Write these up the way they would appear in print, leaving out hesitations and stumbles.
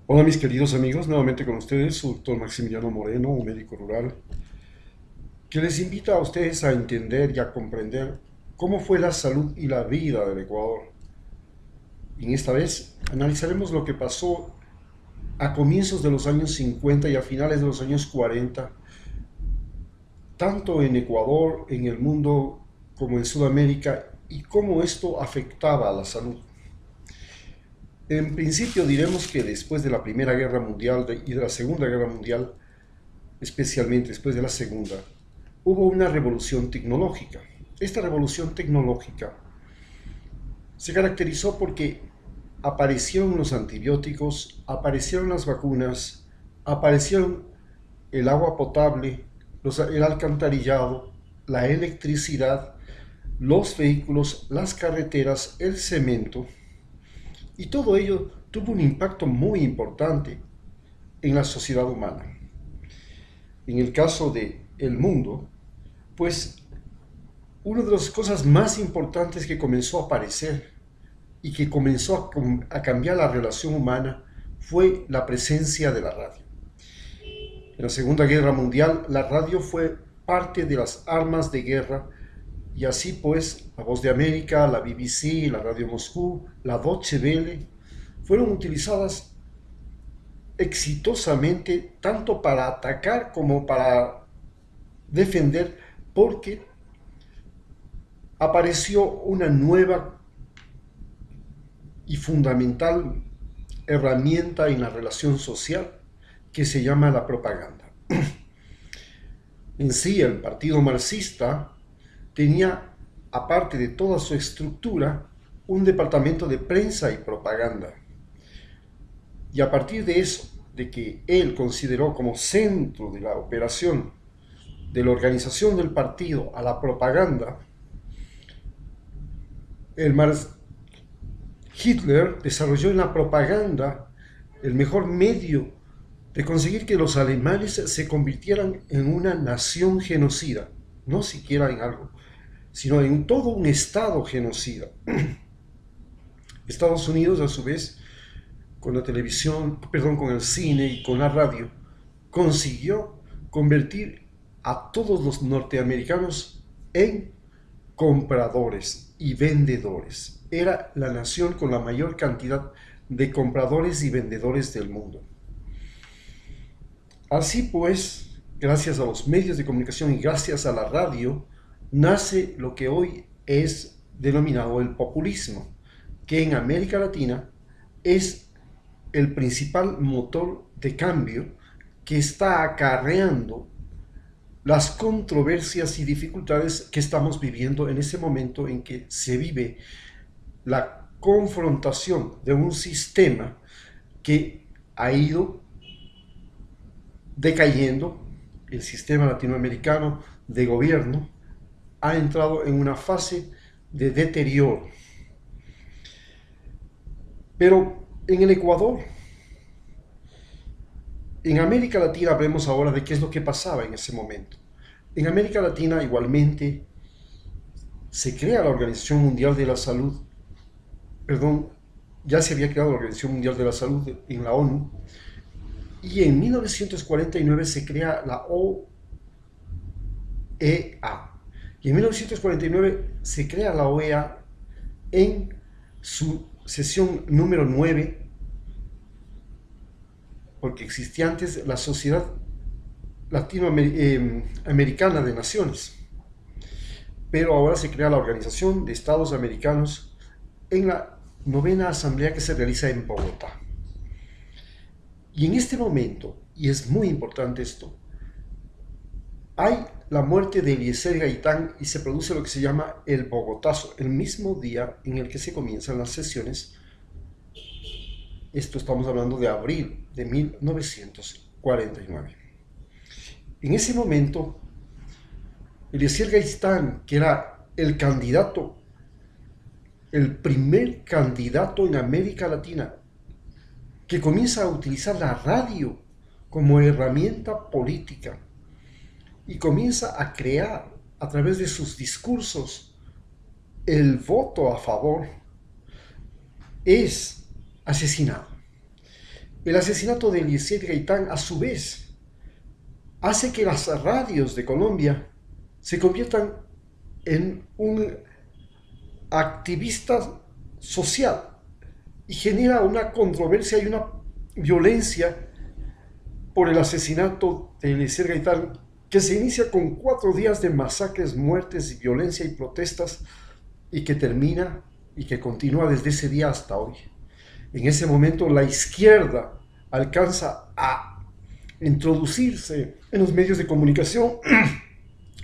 Hola mis queridos amigos, nuevamente con ustedes, su doctor Maximiliano Moreno, un médico rural, que les invita a ustedes a entender y a comprender cómo fue la salud y la vida del Ecuador. Y en esta vez analizaremos lo que pasó a comienzos de los años 50 y a finales de los años 40, tanto en Ecuador, en el mundo, como en Sudamérica, y cómo esto afectaba a la salud. En principio diremos que después de la Primera Guerra Mundial y de la Segunda Guerra Mundial, especialmente después de la Segunda, hubo una revolución tecnológica. Esta revolución tecnológica se caracterizó porque aparecieron los antibióticos, aparecieron las vacunas, aparecieron el agua potable, el alcantarillado, la electricidad, los vehículos, las carreteras, el cemento, y todo ello tuvo un impacto muy importante en la sociedad humana. En el caso de el mundo, pues una de las cosas más importantes que comenzó a aparecer y que comenzó a cambiar la relación humana fue la presencia de la radio. En la Segunda Guerra Mundial, la radio fue parte de las armas de guerra y así pues la Voz de América, la BBC, la Radio Moscú, la Deutsche Welle fueron utilizadas exitosamente tanto para atacar como para defender, porque apareció una nueva y fundamental herramienta en la relación social que se llama la propaganda. En sí, el partido marxista tenía, aparte de toda su estructura, un departamento de prensa y propaganda. Y a partir de eso, de que él consideró como centro de la operación de la organización del partido a la propaganda, el Hitler desarrolló en la propaganda el mejor medio de conseguir que los alemanes se convirtieran en una nación genocida, no siquiera en algo, sino en todo un estado genocida. Estados Unidos, a su vez, con la televisión, perdón, con el cine y con la radio, consiguió convertir a todos los norteamericanos en compradores y vendedores. Era la nación con la mayor cantidad de compradores y vendedores del mundo. Así pues, gracias a los medios de comunicación y gracias a la radio, nace lo que hoy es denominado el populismo, que en América Latina es el principal motor de cambio que está acarreando las controversias y dificultades que estamos viviendo en ese momento en que se vive la confrontación de un sistema que ha ido decayendo. El sistema latinoamericano de gobierno ha entrado en una fase de deterioro. Pero en el Ecuador, en América Latina, vemos ahora de qué es lo que pasaba en ese momento. En América Latina igualmente se crea la Organización Mundial de la Salud, perdón, ya se había creado la Organización Mundial de la Salud en la ONU, y en 1949 se crea la OEA. Y en 1949 se crea la OEA en su sesión número 9, porque existía antes la Sociedad Latinoamericana de Naciones, pero ahora se crea la Organización de Estados Americanos en la novena asamblea que se realiza en Bogotá. Y en este momento, y es muy importante esto, hay la muerte de Eliezer Gaitán y se produce lo que se llama el Bogotazo, el mismo día en el que se comienzan las sesiones. Esto estamos hablando de abril de 1949. En ese momento, Eliezer Gaitán, que era el candidato, el primer candidato en América Latina que comienza a utilizar la radio como herramienta política y comienza a crear a través de sus discursos el voto a favor, es asesinado. El asesinato de Eliezer Gaitán, a su vez, hace que las radios de Colombia se conviertan en un activista social y genera una controversia y una violencia por el asesinato de Eliezer Gaitán, que se inicia con 4 días de masacres, muertes, violencia y protestas, y que termina y que continúa desde ese día hasta hoy. En ese momento la izquierda alcanza a introducirse en los medios de comunicación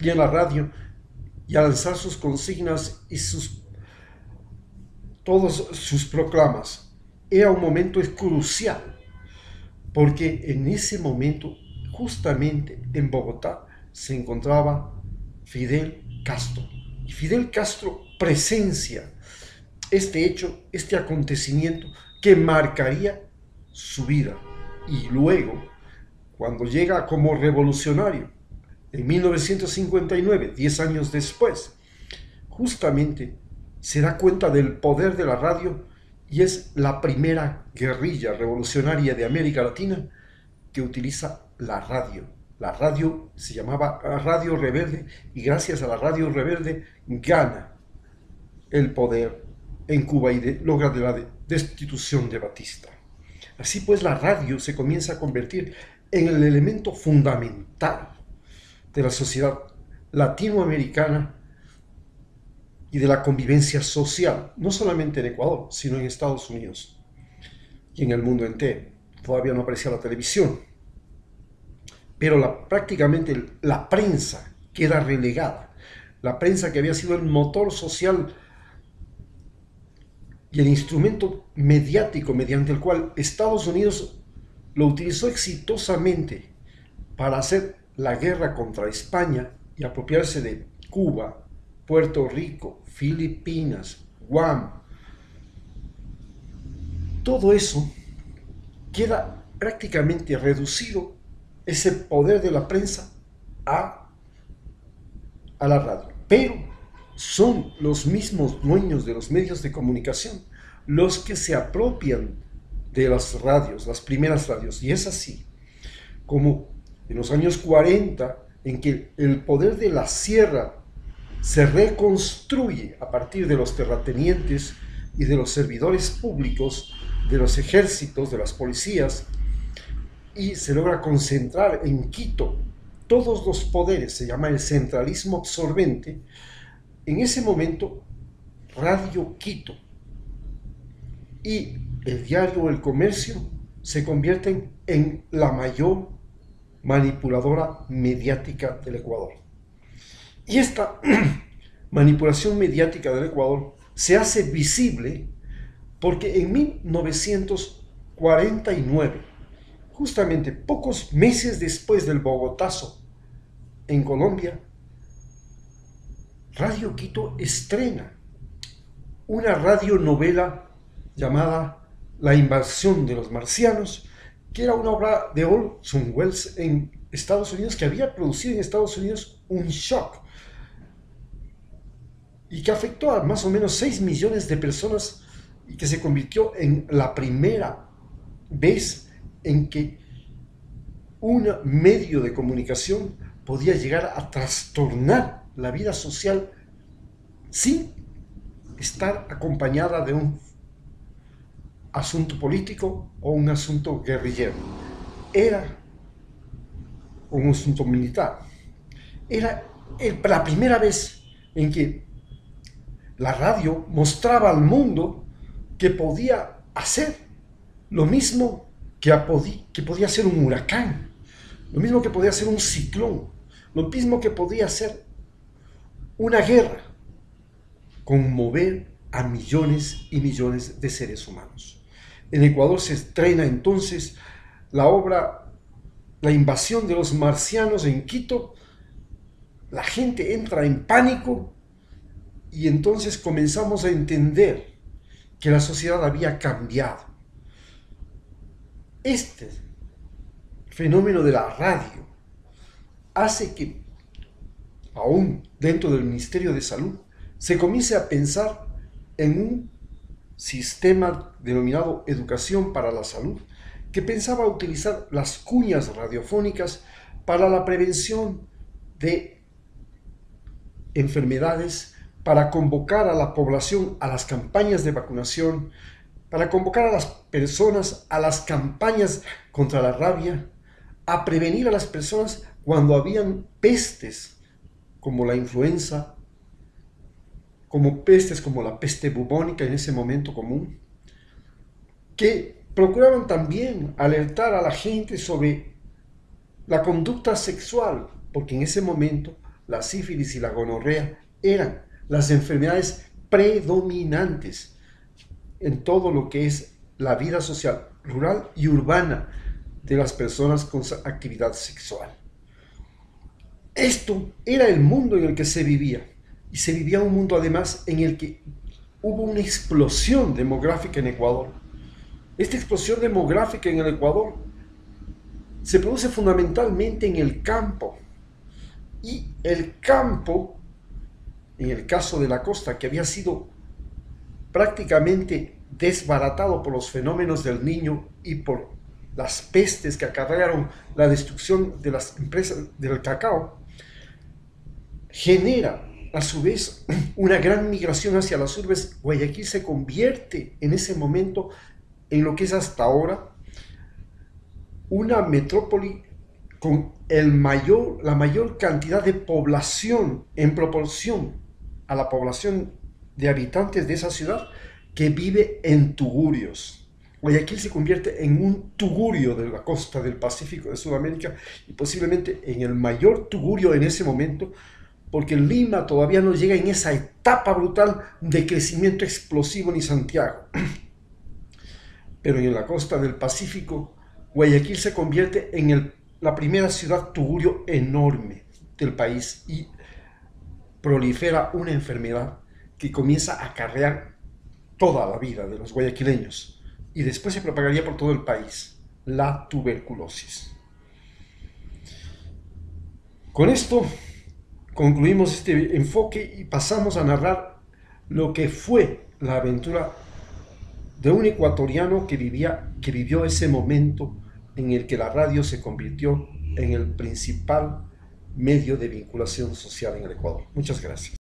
y en la radio y a lanzar sus consignas y todas sus proclamas. Era un momento crucial, porque en ese momento, justamente en Bogotá, se encontraba Fidel Castro. Y Fidel Castro presencia este hecho, este acontecimiento que marcaría su vida. Y luego, cuando llega como revolucionario, en 1959, 10 años después, justamente se da cuenta del poder de la radio y es la primera guerrilla revolucionaria de América Latina que utiliza la radio. La radio se llamaba Radio Rebelde y gracias a la Radio Rebelde gana el poder en Cuba y logra la destitución de Batista. Así pues, la radio se comienza a convertir en el elemento fundamental de la sociedad latinoamericana y de la convivencia social, no solamente en Ecuador, sino en Estados Unidos y en el mundo entero. Todavía no aparecía la televisión, pero prácticamente la prensa queda relegada. La prensa, que había sido el motor social y el instrumento mediático mediante el cual Estados Unidos lo utilizó exitosamente para hacer la guerra contra España y apropiarse de Cuba, Puerto Rico, Filipinas, Guam. Todo eso queda prácticamente reducido, ese poder de la prensa, a la radio. Pero son los mismos dueños de los medios de comunicación los que se apropian de las radios, las primeras radios. Y es así como en los años 40, en que el poder de la sierra se reconstruye a partir de los terratenientes y de los servidores públicos, de los ejércitos, de las policías, y se logra concentrar en Quito todos los poderes, se llama el centralismo absorbente. En ese momento, Radio Quito y el diario El Comercio se convierten en la mayor manipuladora mediática del Ecuador. Y esta manipulación mediática del Ecuador se hace visible porque en 1949, justamente pocos meses después del Bogotazo en Colombia, Radio Quito estrena una radionovela llamada La invasión de los marcianos, que era una obra de Orson Welles en Estados Unidos, que había producido en Estados Unidos un shock y que afectó a más o menos 6 millones de personas y que se convirtió en la primera vez en que un medio de comunicación podía llegar a trastornar la vida social sin estar acompañada de un asunto político o un asunto guerrillero. Era un asunto militar. Era la primera vez en que la radio mostraba al mundo que podía hacer lo mismo que podía hacer un huracán, lo mismo que podía hacer un ciclón, lo mismo que podía hacer una guerra, conmover a millones y millones de seres humanos. En Ecuador se estrena entonces la obra La invasión de los marcianos en Quito. La gente entra en pánico y entonces comenzamos a entender que la sociedad había cambiado. Este fenómeno de la radio hace que, aún dentro del Ministerio de Salud, se comience a pensar en un sistema denominado Educación para la Salud, que pensaba utilizar las cuñas radiofónicas para la prevención de enfermedades, para convocar a la población a las campañas de vacunación, para convocar a las personas a las campañas contra la rabia, a prevenir a las personas cuando habían pestes como la influenza, como pestes como la peste bubónica en ese momento común, que procuraban también alertar a la gente sobre la conducta sexual, porque en ese momento la sífilis y la gonorrea eran las enfermedades predominantes en todo lo que es la vida social rural y urbana de las personas con actividad sexual. Esto era el mundo en el que se vivía, y se vivía un mundo además en el que hubo una explosión demográfica en Ecuador. Esta explosión demográfica en el Ecuador se produce fundamentalmente en el campo, y el campo, en el caso de la costa, que había sido prácticamente desbaratado por los fenómenos del Niño y por las pestes que acarrearon la destrucción de las empresas del cacao, genera a su vez una gran migración hacia las urbes. Guayaquil se convierte en ese momento en lo que es hasta ahora una metrópoli con la mayor cantidad de población en proporción a la población de habitantes de esa ciudad que vive en tugurios. Guayaquil se convierte en un tugurio de la costa del Pacífico de Sudamérica, y posiblemente en el mayor tugurio en ese momento, porque Lima todavía no llega en esa etapa brutal de crecimiento explosivo ni Santiago. Pero en la costa del Pacífico, Guayaquil se convierte en la primera ciudad tugurio enorme del país, y prolifera una enfermedad que comienza a acarrear toda la vida de los guayaquileños y después se propagaría por todo el país: la tuberculosis. Con esto concluimos este enfoque y pasamos a narrar lo que fue la aventura de un ecuatoriano que vivió ese momento en el que la radio se convirtió en el principal medio de vinculación social en el Ecuador. Muchas gracias.